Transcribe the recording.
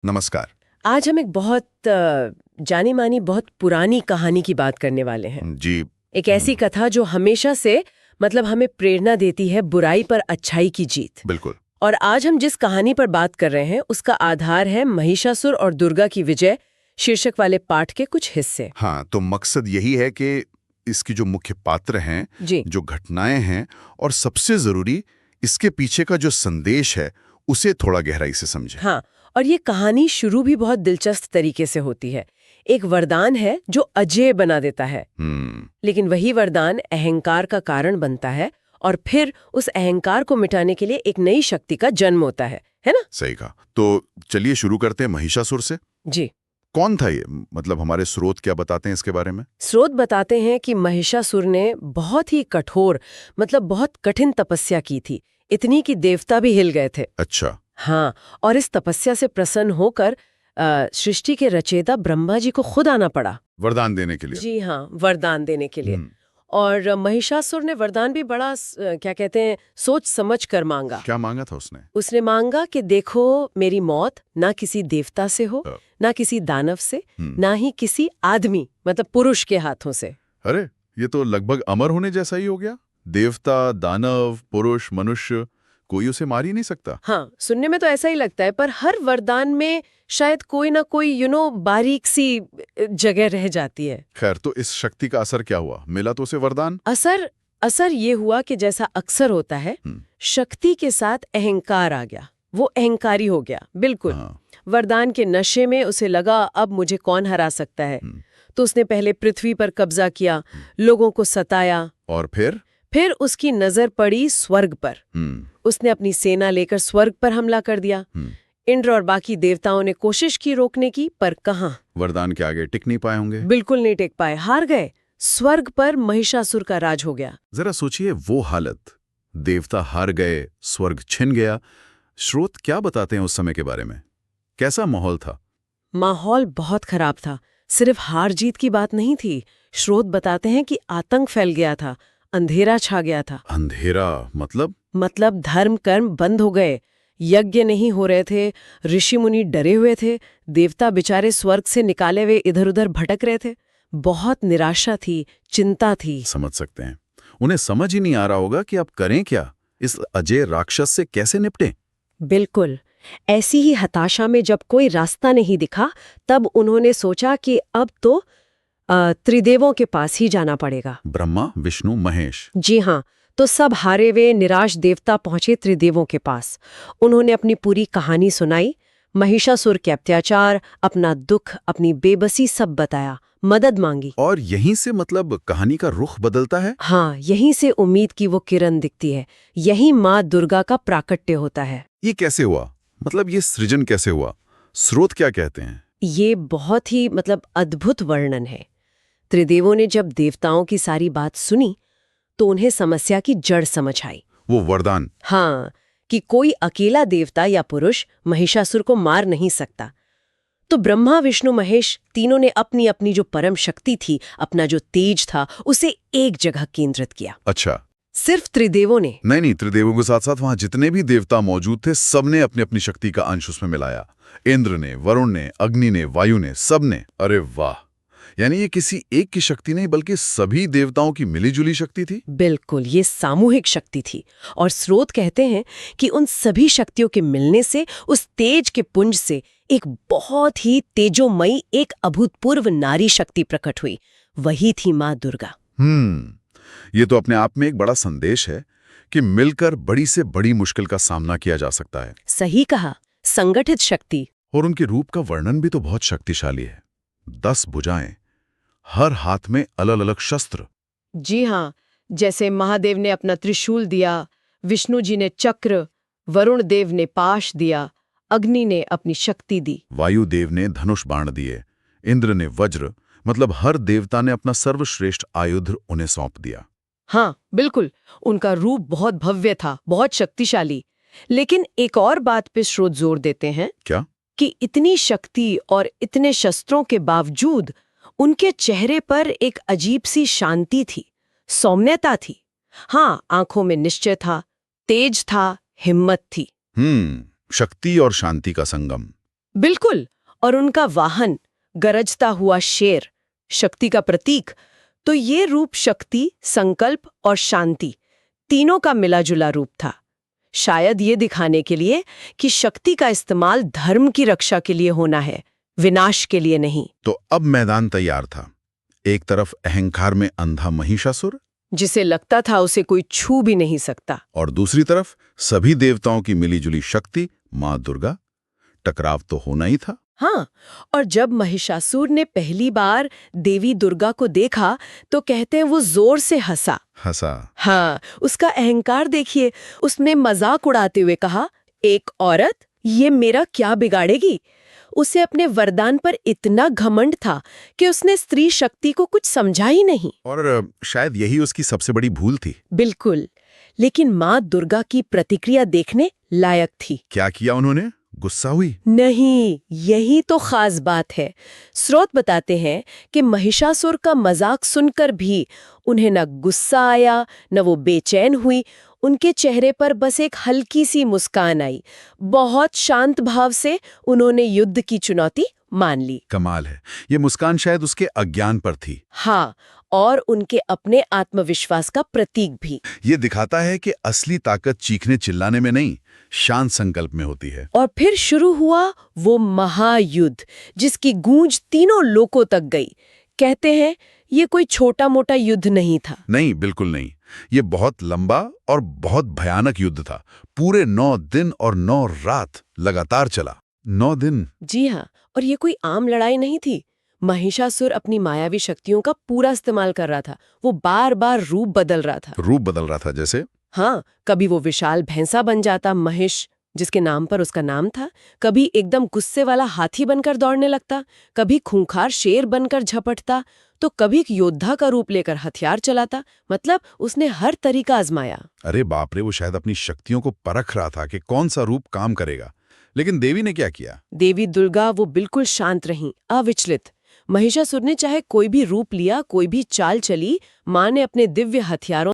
नमस्कार। आज हम एक बहुत जानी मानी बहुत पुरानी कहानी की बात करने वाले हैं। जी। एक ऐसी कथा जो हमेशा से हमें प्रेरणा देती है बुराई पर अच्छाई की जीत। बिल्कुल। और आज हम जिस कहानी पर बात कर रहे हैं उसका आधार है महिषासुर और दुर्गा की विजय शीर्षक वाले पाठ के कुछ हिस्से। हाँ, तो मकसद यही है कि इसकी जो मुख्य पात्र हैं, जी जो घटनाएं हैं और सबसे जरूरी इसके पीछे का जो संदेश है उसे थोड़ा गहराई से समझें। हाँ, और ये कहानी शुरू भी बहुत दिलचस्प तरीके से होती है। एक वरदान है जो अजेय बना देता है, लेकिन वही वरदान अहंकार का कारण बनता है और फिर उस अहंकार को मिटाने के लिए एक नई शक्ति का जन्म होता है ना? सही कहा। तो चलिए शुरू करते हैं महिषासुर से। जी। कौन था ये? मतलब हमारे स्रोत क्या बताते हैं इसके बारे में? स्रोत बताते हैं कि महिषासुर ने बहुत ही कठोर बहुत कठिन तपस्या की थी, इतनी कि देवता भी हिल गए थे। अच्छा। हाँ, और इस तपस्या से प्रसन्न होकर सृष्टि के रचयिता ब्रह्मा जी को खुद आना पड़ा वरदान देने के लिए। जी हाँ, वरदान देने के लिए। और महिषासुर ने वरदान भी बड़ा क्या कहते हैं, सोच समझ कर मांगा। क्या मांगा था उसने? उसने मांगा कि देखो, मेरी मौत ना किसी देवता से हो, ना किसी दानव से, ना ही किसी आदमी पुरुष के हाथों से। अरे, ये तो लगभग अमर होने जैसा ही हो गया। देवता, दानव, पुरुष, मनुष्य, कोई उसे मार ही नहीं सकता। हाँ, सुनने में तो ऐसा ही लगता है, पर हर वरदान में शायद कोई ना कोई बारीक सी जगह रह जाती है। खैर, तो इस शक्ति का असर क्या हुआ? मिला तो उसे वरदान। असर ये हुआ कि जैसा अक्सर होता है, शक्ति के साथ अहंकार आ गया। वो अहंकारी हो गया, बिल्कुल। वरदान के नशे में उसे लगा अब मुझे कौन हरा सकता है। तो उसने पहले पृथ्वी पर कब्जा किया, लोगों को सताया। और फिर उसकी नजर पड़ी स्वर्ग पर। उसने अपनी सेना लेकर स्वर्ग पर हमला कर दिया। इंद्र और बाकी देवताओं ने कोशिश की रोकने की, पर कहाँ, वरदान के आगे टिक नहीं पाए होंगे। बिल्कुल नहीं टिक पाए, हार गए। स्वर्ग पर महिषासुर का राज हो गया। जरा सोचिए वो हालत, देवता हार गए, स्वर्ग छिन गया। स्रोत क्या बताते हैं उस समय के बारे में? कैसा माहौल था? माहौल बहुत खराब था। सिर्फ हार जीत की बात नहीं थी। स्रोत बताते हैं कि आतंक फैल गया था, अंधेरा छा गया था। अंधेरा मतलब धर्म कर्म बंद हो गए, यज्ञ नहीं हो रहे थे, ऋषि मुनि डरे हुए थे, देवता बेचारे स्वर्ग से निकाले हुए इधर उधर भटक रहे थे। बहुत निराशा थी, चिंता थी। समझ सकते हैं। उन्हें समझ ही नहीं आ रहा होगा कि अब करें क्या, इस अजय राक्षस से कैसे निपटें। बिल्कुल। ऐसी ही हताशा में जब कोई रास्ता नहीं दिखा, तब उन्होंने सोचा कि अब तो त्रिदेवों के पास ही जाना पड़ेगा। ब्रह्मा, विष्णु, महेश। जी हाँ, तो सब हारे हुए निराश देवता पहुंचे त्रिदेवों के पास। उन्होंने अपनी पूरी कहानी सुनाई, महिषासुर के अत्याचार, अपना दुख, अपनी बेबसी सब बताया, मदद मांगी। और यहीं से कहानी का रुख बदलता है। हाँ, यहीं से उम्मीद की वो किरण दिखती है। यही माँ दुर्गा का प्राकट्य होता है। ये कैसे हुआ? ये सृजन कैसे हुआ? स्रोत क्या कहते हैं? ये बहुत ही अद्भुत वर्णन है। त्रिदेवों ने जब देवताओं की सारी बात सुनी तो उन्हें समस्या की जड़ समझ आई। वो वरदान। हाँ, कि कोई अकेला देवता या पुरुष महिषासुर को मार नहीं सकता। तो ब्रह्मा, विष्णु, महेश तीनों ने अपनी अपनी जो परम शक्ति थी, अपना जो तेज था, उसे एक जगह केंद्रित किया। अच्छा। सिर्फ त्रिदेवों ने नहीं, त्रिदेवों के साथ साथ वहां जितने भी देवता मौजूद थे, सबने अपनी अपनी शक्ति का अंश उसमें मिलाया। इंद्र ने, वरुण ने, अग्नि ने, वायु ने, सबने। अरे वाह! यानी ये किसी एक की शक्ति नहीं बल्कि सभी देवताओं की मिलीजुली शक्ति थी। बिल्कुल, ये सामूहिक शक्ति थी। और स्रोत कहते हैं कि उन सभी शक्तियों के मिलने से, उस तेज के पुंज से एक बहुत ही तेजोमयी, एक अभूतपूर्व नारी शक्ति प्रकट हुई। वही थी माँ दुर्गा। ये तो अपने आप में एक बड़ा संदेश है कि मिलकर बड़ी से बड़ी मुश्किल का सामना किया जा सकता है। सही कहा, संगठित शक्ति। और उनके रूप का वर्णन भी तो बहुत शक्तिशाली है। 10 भुजाएं, हर हाथ में अलग अलग शस्त्र। जी हाँ, जैसे महादेव ने अपना त्रिशूल दिया, विष्णु जी ने चक्र, वरुण देव ने पाश दिया, अग्नि ने अपनी शक्ति दी, वायुदेव ने धनुष बाण दिए, इंद्र ने वज्र। हर देवता ने अपना सर्वश्रेष्ठ आयुध उन्हें सौंप दिया। हाँ बिल्कुल, उनका रूप बहुत भव्य था, बहुत शक्तिशाली। लेकिन एक और बात पे स्रोत जोर देते हैं। क्या? कि इतनी शक्ति और इतने शस्त्रों के बावजूद उनके चेहरे पर एक अजीब सी शांति थी, सौम्यता थी। हाँ, आंखों में निश्चय था, तेज था, हिम्मत थी। शक्ति और शांति का संगम। बिल्कुल। और उनका वाहन, गरजता हुआ शेर, शक्ति का प्रतीक। तो ये रूप शक्ति, संकल्प और शांति तीनों का मिला-जुला रूप था। शायद ये दिखाने के लिए कि शक्ति का इस्तेमाल धर्म की रक्षा के लिए होना है, विनाश के लिए नहीं। तो अब मैदान तैयार था। एक तरफ अहंकार में अंधा महिषासुर, जिसे लगता था उसे कोई छू भी नहीं सकता। और दूसरी तरफ सभी देवताओं की मिलीजुली शक्ति, माँ दुर्गा। टकराव तो होना ही था। हाँ, और जब महिषासुर ने पहली बार देवी दुर्गा को देखा तो कहते हैं वो जोर से हंसा। हाँ, उसका अहंकार देखिए। उसने मजाक उड़ाते हुए कहा, एक औरत, ये मेरा क्या बिगाड़ेगी? उसे अपने वरदान पर इतना घमंड था कि उसने स्त्री शक्ति को कुछ समझा ही नहीं। और शायद यही उसकी सबसे बड़ी भूल थी। बिल्कुल। लेकिन माँ दुर्गा की प्रतिक्रिया देखने लायक थी। क्या किया उन्होंने? गुस्सा हुई? नहीं, यही तो खास बात है। स्रोत बताते हैं कि महिषासुर का मजाक सुनकर भी उन्हें न गुस्सा आया, न वो बेचैन हुई। उनके चेहरे पर बस एक हल्की सी मुस्कान आई। बहुत शांत भाव से उन्होंने युद्ध की चुनौती मान ली। कमाल है। ये मुस्कान शायद उसके अज्ञान पर थी। हाँ, और उनके अपने आत्मविश्वास का प्रतीक भी। ये दिखाता है कि असली ताकत चीखने चिल्लाने में नहीं, शांत संकल्प में होती है। और फिर शुरू हुआ वो महायुद्ध, जिसकी गूंज तीनों लोकों तक गई। कहते हैं ये कोई छोटा मोटा युद्ध नहीं था। नहीं, बिल्कुल नहीं। ये बहुत लंबा और बहुत भयानक युद्ध था। पूरे 9 दिन और 9 रात लगातार चला। 9 दिन। जी हाँ, और ये कोई आम लड़ाई नहीं थी। महिषासुर अपनी मायावी शक्तियों का पूरा इस्तेमाल कर रहा था। वो बार बार रूप बदल रहा था। रूप बदल रहा था जैसे? हाँ, कभी वो विशाल भैंसा बन जाता, महिष, जिसके नाम पर उसका नाम था। कभी एकदम गुस्से वाला हाथी बनकर दौड़ने लगता, कभी खूंखार शेर बनकर झपटता, तो कभी एक योद्धा का रूप लेकर हथियार चलाता। मतलब उसने हर तरीका आजमाया। अरे बाप रे, वो शायद अपनी शक्तियों को परख रहा था कि कौन सा रूप काम करेगा। लेकिन देवी ने क्या किया? देवी दुर्गा वो बिल्कुल शांत रहीं, अविचलित। महिषासुर ने चाहे कोई भी रूप लिया, कोई भी चाल चली, माँ ने अपने दिव्य हथियारों